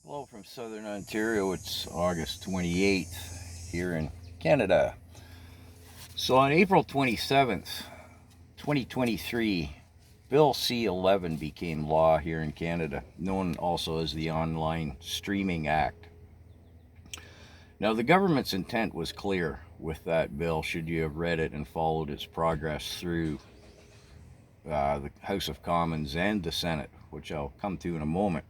Hello from Southern Ontario. It's August 28th here in Canada. So on April 27th, 2023, Bill C11 became law here in Canada, known also as the Online Streaming Act. Now, the government's intent was clear with that bill, should you have read it and followed its progress through the House of Commons and the Senate, which I'll come to in a moment.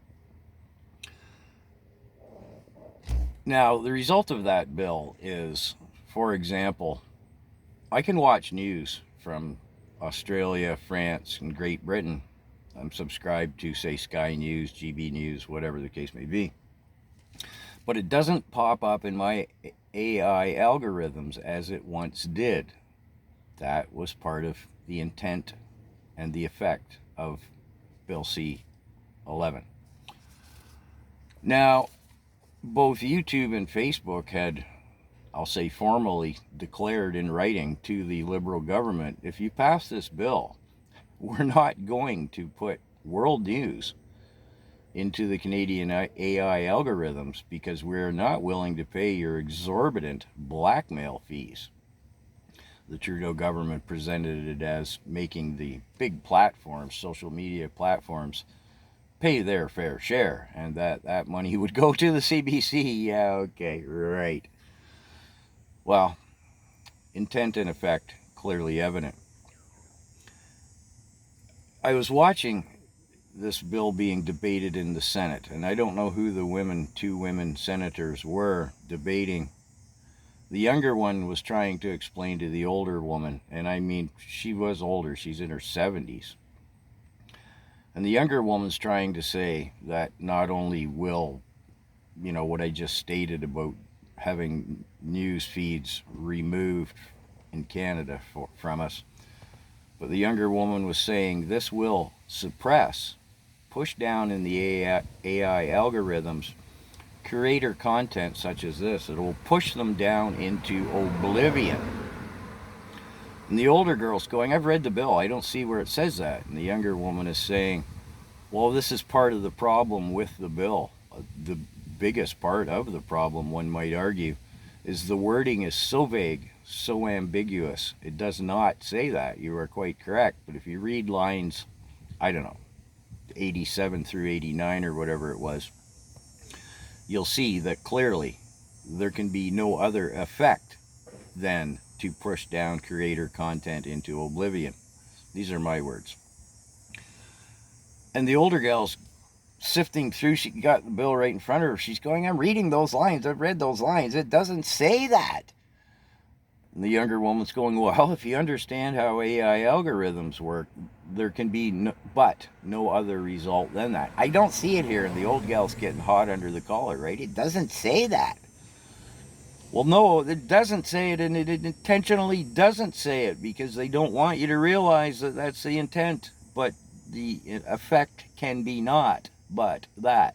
Now, the result of that bill is, for example, I can watch news from Australia, France, and Great Britain. I'm subscribed to, say, Sky News, GB News, whatever the case may be. But it doesn't pop up in my AI algorithms as it once did. That was part of the intent and the effect of Bill C11. Now, both YouTube and Facebook had, I'll say, formally declared in writing to the Liberal government, if you pass this bill, we're not going to put world news into the Canadian AI algorithms because we're not willing to pay your exorbitant blackmail fees. The Trudeau government presented it as making the big platforms, social media platforms, pay their fair share, and that money would go to the CBC. Yeah, okay, right. Well, intent and effect clearly evident. I was watching this bill being debated in the Senate, and I don't know who the two women senators were debating. The younger one was trying to explain to the older woman, and I mean, she was older, she's in her 70s. And the younger woman's trying to say that not only will, what I just stated about having news feeds removed in Canada from us, but the younger woman was saying this will suppress, push down in the AI algorithms, creator content such as this. It will push them down into oblivion. And the older girl's going, I've read the bill, I don't see where it says that. And the younger woman is saying, well, this is part of the problem with the bill. The biggest part of the problem, one might argue, is the wording is so vague, so ambiguous. It does not say that. You are quite correct. But if you read lines, 87 through 89 or whatever it was, you'll see that clearly there can be no other effect than to push down creator content into oblivion. These are my words. And the older gal's sifting through, she got the bill right in front of her. She's going, I'm reading those lines. I've read those lines. It doesn't say that. And the younger woman's going, well, if you understand how AI algorithms work, there can be no other result than that. I don't see it here. And the old gal's getting hot under the collar, right? It doesn't say that. Well, no, it doesn't say it, and it intentionally doesn't say it because they don't want you to realize that that's the intent. But the effect can be not but that.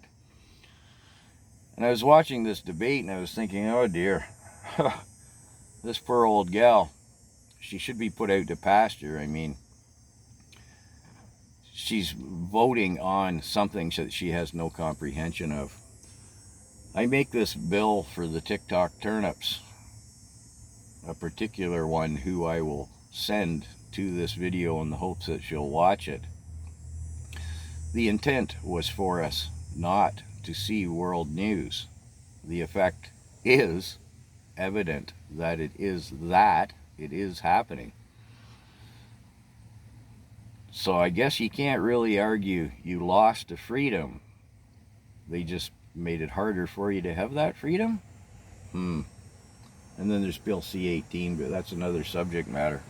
And I was watching this debate and I was thinking, oh dear, this poor old gal, she should be put out to pasture. I mean, she's voting on something that she has no comprehension of. I make this bill for the TikTok turnips, a particular one who I will send to this video in the hopes that she'll watch it. The intent was for us not to see world news. The effect is evident that it is happening. So I guess you can't really argue you lost the freedom. They just made it harder for you to have that freedom? And then there's Bill C-18, but that's another subject matter.